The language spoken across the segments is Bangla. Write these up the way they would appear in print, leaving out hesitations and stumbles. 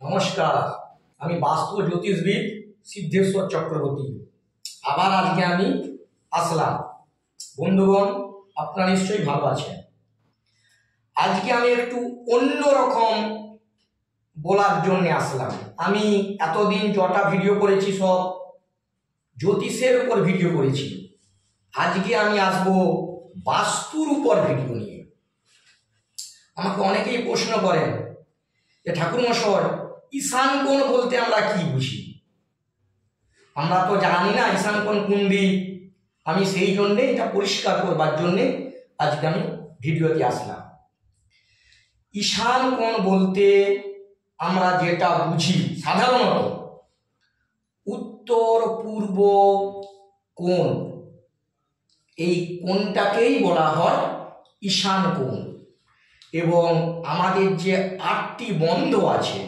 নমস্কার, আমি বাস্তু জ্যোতিষবিদ সিদ্ধেশ্বর চক্রবর্তী। আবার আজকে আমি আসলাম। বন্ধুগণ, আপনারা নিশ্চয়ই ভালো আছেন। আজকে আমি একটু অন্যরকম বলার জন্য আসলাম। আমি এতদিন যটা ভিডিও করেছি সব জ্যোতিষের উপর ভিডিও করেছি। আজকে আমি আসব বাস্তুর উপর ভিডিও নিয়ে। আমাকে অনেকেই প্রশ্ন করেন যে ঠাকুরমশাই, ঈশান কোণ বলতে আমরা কি বুঝি? আমরা তো জানি না ঈশান কোণ কোন দিক। আমি সেই জন্যে এটা পরিষ্কার করবার জন্যে আজকে আমি ভিডিওতে আসলাম। ঈশান কোণ বলতে আমরা যেটা বুঝি সাধারণত উত্তর পূর্ব কোণ, এই কোণটাকেই বলা হয় ঈশান কোণ। এবং আমাদের যে 8টি বন্ধ আছে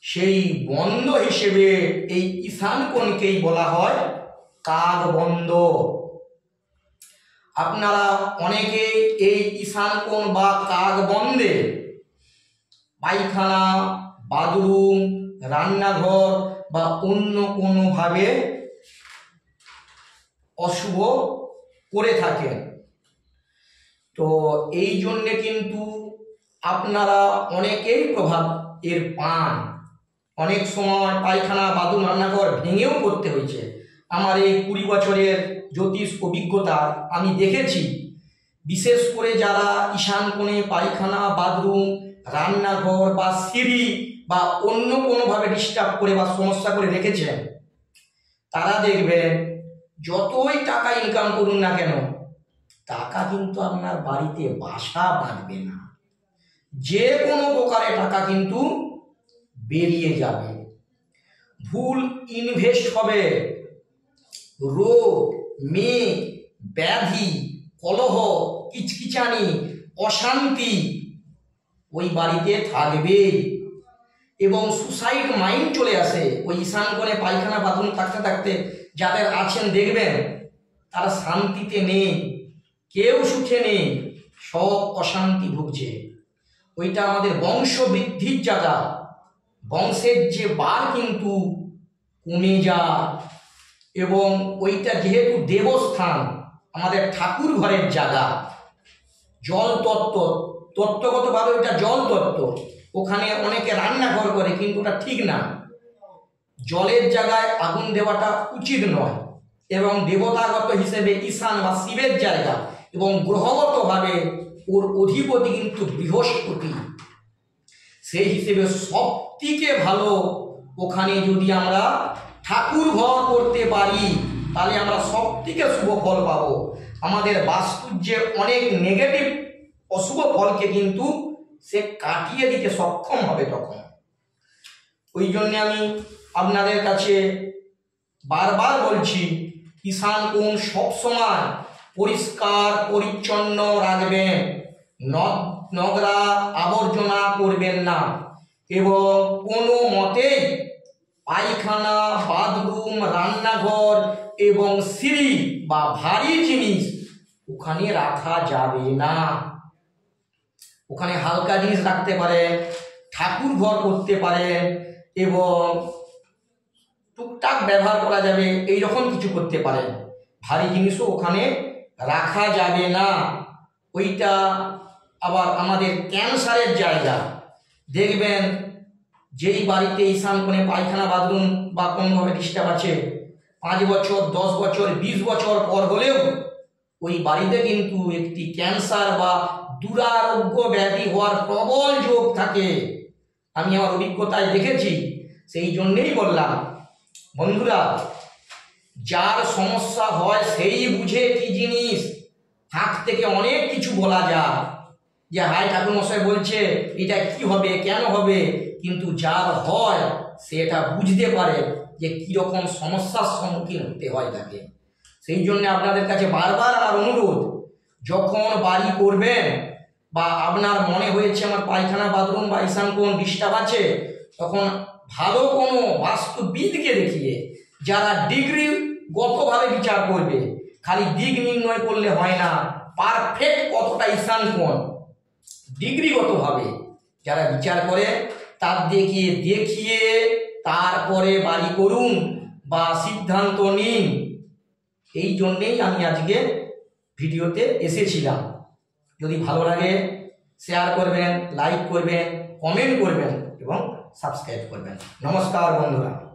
সেই বন্ধ হিসেবে এই ঈশান কোণকেই বলা হয় কাক বন্ধ। আপনারা অনেকেই এই ঈশান কোণ বা কাক বন্ধে পায়খানা, বাথরুম, রান্নাঘর বা অন্য কোনোভাবে অশুভ করে থাকেন। তো এই জন্যে কিন্তু আপনারা অনেকেই প্রভাব এর পান। অনেক সময় পায়খানা, বাথরুম, রান্নাঘর ভেঙেও করতে হয়েছে। আমার এই 20 বছরের জ্যোতিষ অভিজ্ঞতা আমি দেখেছি, বিশেষ করে যারা ঈশান কোণে পায়খানা, বাথরুম, রান্নাঘর বা সিঁড়ি বা অন্য কোনোভাবে ডিস্টার্ব করে বা সমস্যা করে রেখেছেন, তারা দেখবেন যতই টাকা ইনকাম করুন না কেন, টাকা কিন্তু আপনার বাড়িতে বাসা বাঁধবে না। যে কোনো প্রকারে টাকা কিন্তু বেরিয়ে যাবে, ভুল ইনভেস্ট হবে, রোগ, মেঘ, ব্যাধি, কলহ, কিচকিচানি, অশান্তি ওই বাড়িতে থাকবে এবং সুসাইড মাইন্ড চলে আসে। ওই ঈশান কোণে পায়খানা, বাথরুম থাকতে থাকতে যাদের আছেন দেখবেন তারা শান্তিতে নেই, কেউ সুখে নেই, সব অশান্তি ভুগছে। ওইটা আমাদের বংশ বৃদ্ধির জায়গা, বংশের যে বার কিন্তু কমে যায়। এবং ওইটা যেহেতু দেবস্থান, আমাদের ঠাকুর ঘরের জায়গা, জল তত্ত্ব, তত্ত্বগতভাবে ওইটা জল তত্ত্ব। ওখানে অনেকে রান্নাঘর করে, কিন্তু ওটা ঠিক না। জলের জায়গায় আগুন দেওয়াটা উচিত নয়। এবং দেবতাগত হিসেবে ঈশান বা শিবের জায়গা, এবং গ্রহগতভাবে ওর অধিপতি কিন্তু বৃহস্পতি। সেই হিসেবে সবথেকে ভালো ওখানে যদি আমরা ঠাকুর ঘর করতে পারি, তাহলে আমরা সবথেকে শুভ ফল পাবো। আমাদের বাস্তুর যে অনেক নেগেটিভ অশুভ ফলকে কিন্তু সে কাটিয়ে দিতে সক্ষম হবে তখন। ওই জন্য আমি আপনাদের কাছে বারবার বলছি, ঈশান কোণ সবসময় পরিষ্কার পরিচ্ছন্ন রাখবেন, নোংরা আবর্জনা করবেন না, এবং কোনো মতেই পায়খানা, বাথরুম, রান্নাঘর এবং সিঁড়ি বা ভারী জিনিস ওখানে রাখা যাবে না। ওখানে হালকা জিনিস রাখতে পারেন, ঠাকুর ঘর করতে পারেন, এবং টুকটাক ব্যবহার করা যাবে, এইরকম কিছু করতে পারেন। ভারী জিনিসও ওখানে রাখা যাবে না। ওইটা আবার আমাদের ক্যান্সারের জায়গা। দেখবেন যেই বাড়িতে ঈশান কোণে পায়খানা, বাথরুম বা কোনোভাবে ডিস্টার্ব আছে, 5 বছর, 10 বছর, 20 বছর পর হলেও ওই বাড়িতে কিন্তু একটি ক্যান্সার বা দুরারোগ্য ব্যাধি হওয়ার প্রবল যোগ থাকে। আমি আমার অভিজ্ঞতায় দেখেছি। সেই জন্যেই বললাম, বন্ধুরা, যার সমস্যা হয় সেই বুঝে কি জিনিস। হাত থেকে অনেক কিছু বলা যায় যে হাই ঠাকুরমশাই বলছে এটা কি হবে, কেন হবে, কিন্তু যার হয় সে এটা বুঝতে পারে যে কীরকম সমস্যার সম্মুখীন হতে হয় তাকে। সেই জন্য আপনাদের কাছে বারবার আমার অনুরোধ, যখন বাড়ি করবেন বা আপনার মনে হয়েছে আমার পায়খানা, বাথরুম বা ঈশান কোণ ডিস্টার্ব আছে, তখন ভালো কোনো বাস্তুবিদকে দেখিয়ে, যারা ডিগ্রিগতভাবে বিচার করবে, খালি দিক নির্ণয় করলে হয় না, পারফেক্ট কতটা ঈশান কোণ ডিগ্রিগতভাবে যারা বিচার করে তার দেখিয়ে তারপরে বাড়ি করুন বা সিদ্ধান্ত নিন। এই জন্যেই আমি আজকে ভিডিওতে এসেছিলাম। যদি ভালো লাগে শেয়ার করবেন, লাইক করবেন, কমেন্ট করবেন এবং সাবস্ক্রাইব করবেন। নমস্কার বন্ধুরা।